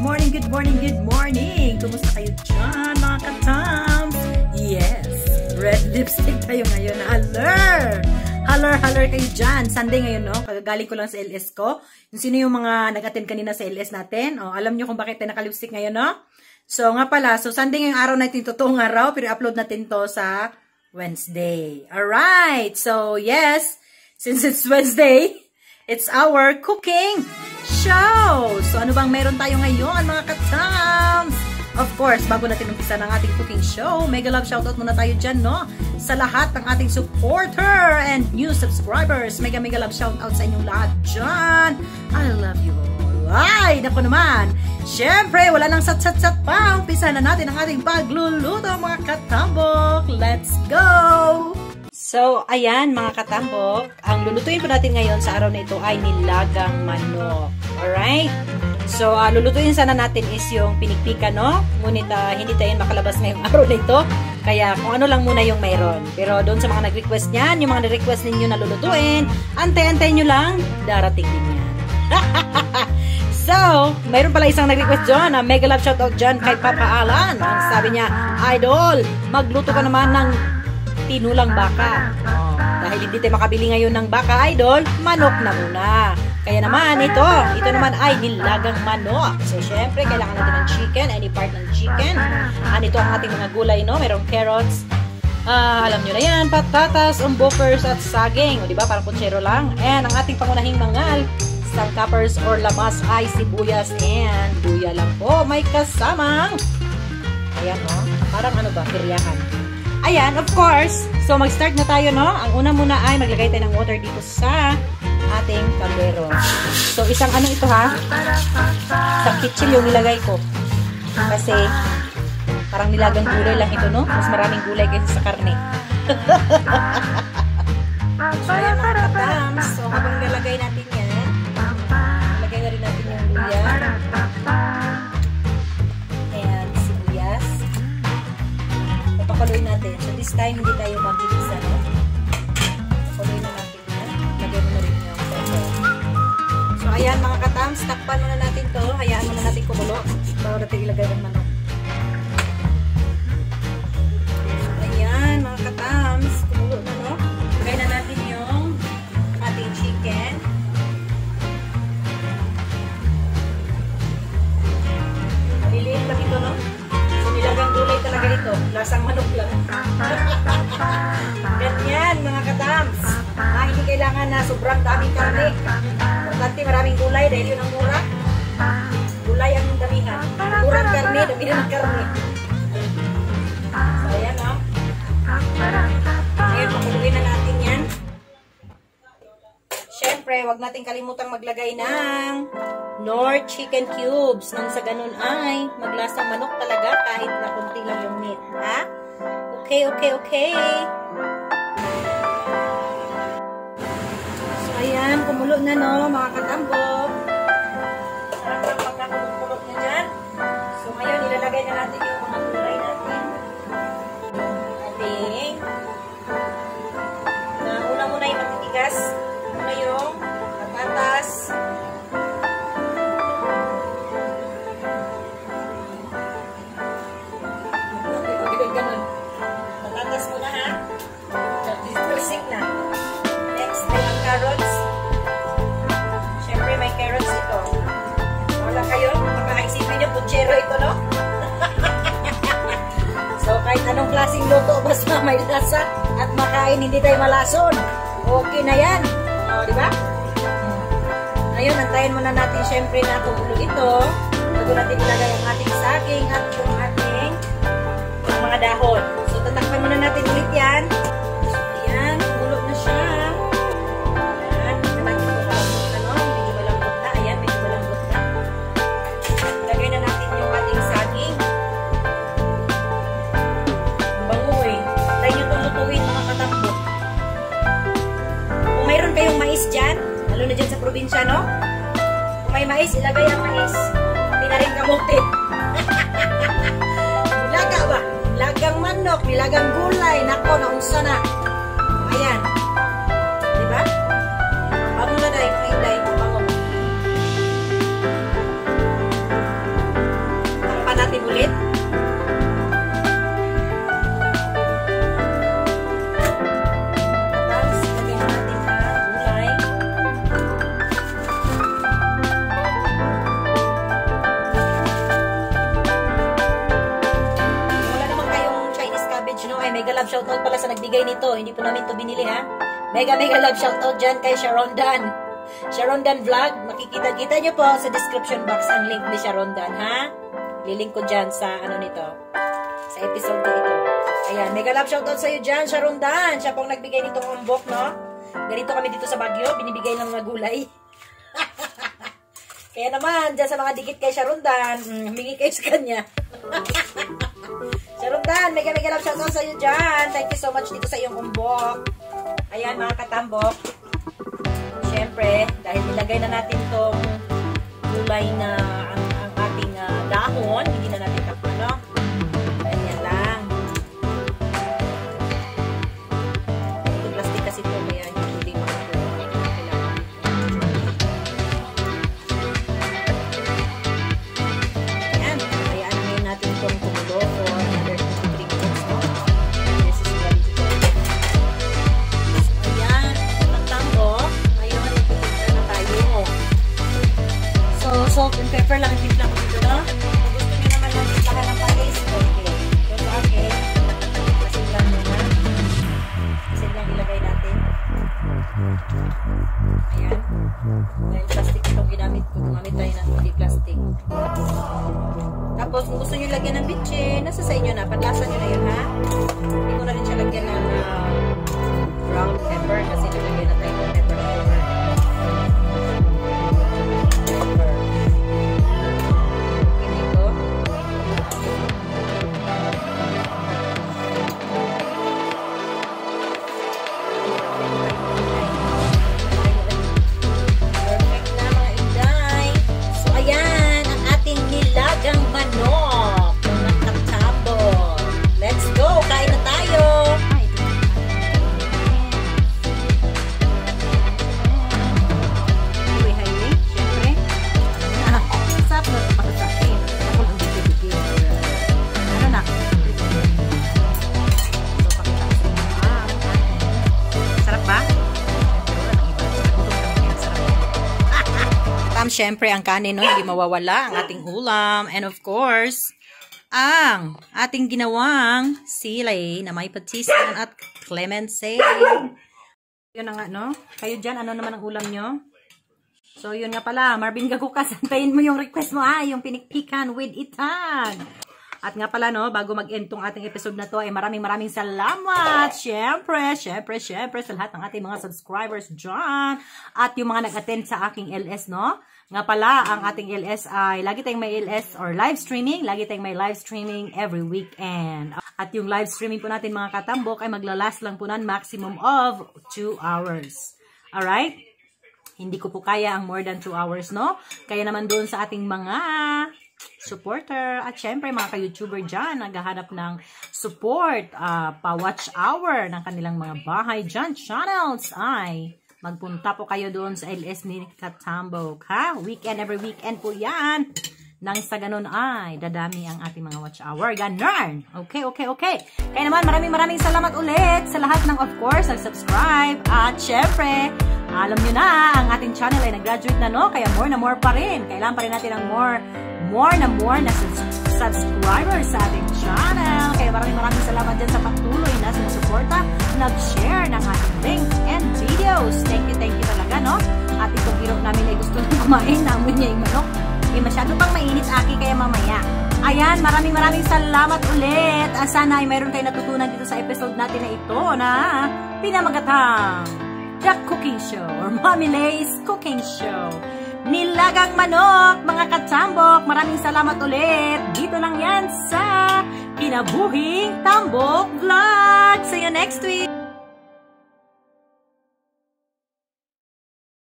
morning, good morning, good morning! Kumusta kayo dyan, mga katams? Yes, red lipstick tayo ngayon. Haller kayo dyan. Sunday ngayon, no? Kagagaling ko lang sa LS ko. Yung sino yung mga nag-attend kanina sa LS natin? O, alam nyo kung bakit tayo naka-lipstick ngayon, no? So, nga pala, so Sunday ngayong araw natin, totoong araw, pero upload natin to sa Wednesday. Alright! So, yes, since it's Wednesday, it's our cooking show! So, ano bang meron tayo ngayon, mga katams? Of course, bago natin umpisa ng ating cooking show, mega love shoutout muna tayo dyan, no? Sa lahat ng ating supporter and new subscribers. Mega love shoutout sa inyong lahat dyan. I love you all. Ay, naku naman. Siyempre, wala nang sat pa. Umpisa na natin ang ating pagluluto, mga katambok. Let's go! So, ayan mga katambok, ang lulutuin po natin ngayon sa araw na ito ay nilagang manok. Alright? So, lulutuin sana natin is yung pinikpikan, no? Ngunit hindi tayo makalabas ngayong araw na ito. Kaya kung ano lang muna yung mayroon. Pero doon sa mga nag-request niyan, yung mga nag-request ninyo na lulutuin, antay-antay nyo lang, darating din yan. So, mayroon pala isang nag-request dyan, mega love shoutout dyan kay Papa Alan. Ang sabi niya, Idol, magluto ka naman ng tinulang baka. Oh, dahil hindi tayo makabili ngayon ng baka, Idol, manok na muna. Kaya naman, ito naman ay nilagang manok. So, syempre, kailangan natin ng chicken, any part ng chicken. Ito ang ating mga gulay, no? Merong carrots, alam nyo na yan, patatas, umboppers, at saging. O, diba? Parang putsero lang. And ang ating pangunahing mangal, sangkapers or lamas ay sibuyas and luya lang po. May kasamang, ayan, no? Parang ano ba, piryahan. Ayan, of course. So, mag-start na tayo, no? Ang una muna ay maglagay tayo ng water dito sa ating kaldero. So, isang ano ito, ha? Sa kitchen yung nilagay ko. Kasi, parang nilagang gulay lang ito, no? Mas maraming gulay kaysa sa karne. So, ayan mga katams. So, habang nilagay natin yan, nilagay na rin natin yung luya. Pakuloy natin. So, this time, hindi tayo mag-igisa, no? Pakuloy na natin yan. Lagay mo na rin yung pepper. So, ayan, mga katams. Takpan muna natin to. Hayaan muna natin kumulo. Bago natin ilagay ng manok. So, ayan, mga katams. Kumulo na, no? Lagay na natin yung ating chicken. Maliliit lang ito, no? Nilagang gulay talaga ito. Lasang manok lang. Ganyan, mga katams. Hindi kailangan na sobrang daming karne. Importante maraming gulay dahil yun ang mura. Gulay ang damihan. Murang karne, damihan ang karne. So, ayan, no? Ngayon, pakuluin na natin yan. Siyempre, wag natin kalimutang maglagay ng Knorr chicken cubes. Nang sa ganun ay maglasang manok talaga kahit na kunti lang yung meat. Ha? Okay. So, ayan. Kumulo na, no, mga katambok. Sarap lang pagkakulog na dyan. So, ngayon, ilalagay na natin yung mga gulay natin. Ating una muna yung matitigas. Una yung patatas. Patatas muna, ha? Dispersing na. Next ay ang carrots. Siyempre may carrots ito. Wala kayo? Makaisipin nyo, putsero ito, no? So kahit anong klaseng luto, basta may lasa at makain, hindi tayo malason. Okay na yan. O, diba? Ngayon, antayin muna natin siyempre na kumulo ito. Bago natin ilagay ang ating saging at yung ating mga dahon. So, tatakpan muna natin ulit yan. Ayan, kumulo na siya. Ayan, natin ito malambot na, no? Medyo malambot na. Ayan, medyo malambot na. Ilagay na natin yung ating saging. Bango eh. Try nyo itong lutuin, mga katambok. Kung mayroon kayong mais dyan, lalo na dyan sa probinsya, no? Kung may mais, ilagay ang mais. Hindi na rin kamote. Nilaga ba? Nilagang manok, nilagang gulay. Nako, naunsa na. Ayan. Diba? Bango na dahil, mga inday. Bango. nagbigay nito. Hindi po namin to binili, ha? Mega love shoutout dyan kay Sharon Dan. Sharon Dan Vlog. Makikita-kita nyo po sa description box ang link ni Sharon Dan, ha? Lilink ko dyan sa ano nito. Sa episode na ito. Ayan, mega love shoutout sa'yo dyan, Sharon Dan. Siya pong nagbigay nitong umbok, no? Ganito kami dito sa Baguio. Binibigay ng mga gulay. Kaya naman, dyan sa mga dikit kay Sharon Dan, humingi kayo sa kanya. Sharon Dan, mega love shoutout sa iyo dyan. Thank you so much dito sa iyong umbok. Ayan, mga katambok. Siyempre, dahil nilagay na natin itong gulay na ang ating dahon, hindi na natin tapon, no? Ganyan lang. Ito plastic kasi ito, kaya hindi makapulong. Ayan, hayaan namin natin itong tumulo for another 2-3 minutes, no? This is ready to go. So, ayan, katambok. Ayun, nagpipinta na tayo. So, salt and pepper lang timpla ko dito, no? Kung gusto nyo naman lang timplahan ng patis, okay. So, sa akin, asin lang muna. Asin lang ilagay natin. Ayan. Dahil plastic itong ginamit ko. Gumamit tayo ng hindi plastic. Tapos, kung gusto nyo lagyan ng bitchin, nasa sa inyo na. Panlasa nyo na yun, ha? Hindi ko na rin siya lagyan ng brown pepper kasi nalagyan na tayo ng pepper powder. Siyempre, ang kanin, no, hindi mawawala ang ating ulam. And of course, ang ating ginawang sili na may patisan at clemency. Yun na nga, no? Kayo dyan, ano naman ang ulam nyo? So, yun nga pala. Marvin Gagukas, antayin mo yung request mo, yung pinikpikan with itag. At nga pala, no, bago mag-end tong ating episode na to, ay maraming salamat. Siyempre, sa lahat ng ating mga subscribers dyan. At yung mga nag-attend sa aking LS, no? Nga pala, ang ating LS ay, lagi tayong may LS or live streaming. Lagi tayong may live streaming every weekend. At yung live streaming po natin, mga katambok, ay maglalast lang po nan maximum of 2 hours. Alright? Hindi ko po kaya ang more than 2 hours, no? Kaya naman doon sa ating mga supporter at syempre mga ka-YouTuber dyan naghahanap ng support, pa-watch hour ng kanilang mga bahay dyan channels, ay magpunta po kayo doon sa LS ni Katambok, ha? Every weekend po yan. Nang sa ganun ay dadami ang ating mga watch hour. Ganun! Okay. Kaya naman maraming salamat ulit sa lahat ng, of course, nag-subscribe. At syempre, alam nyo na, ang ating channel ay nag-graduate na, no? Kaya more na more pa rin. Kailangan pa rin natin ng more na subscribers sa ating channel. Kaya maraming salamat dyan sa patuloy na sumusuporta, nag-share ng ating links and videos. Thank you talaga, no? At itong hero namin ay gusto nang kumain, namin niya yung manok. Masyado pang mainit aki, kaya mamaya. Ayan, maraming salamat ulit. Sana ay mayroon kayo natutunan dito sa episode natin na ito na pinamagatang The Cooking Show or Mommy Lay's Cooking Show. Nilagang manok, mga katambok. Maraming salamat ulit. Dito lang yan sa Kinabuhing Tambok Vlog. See you next week.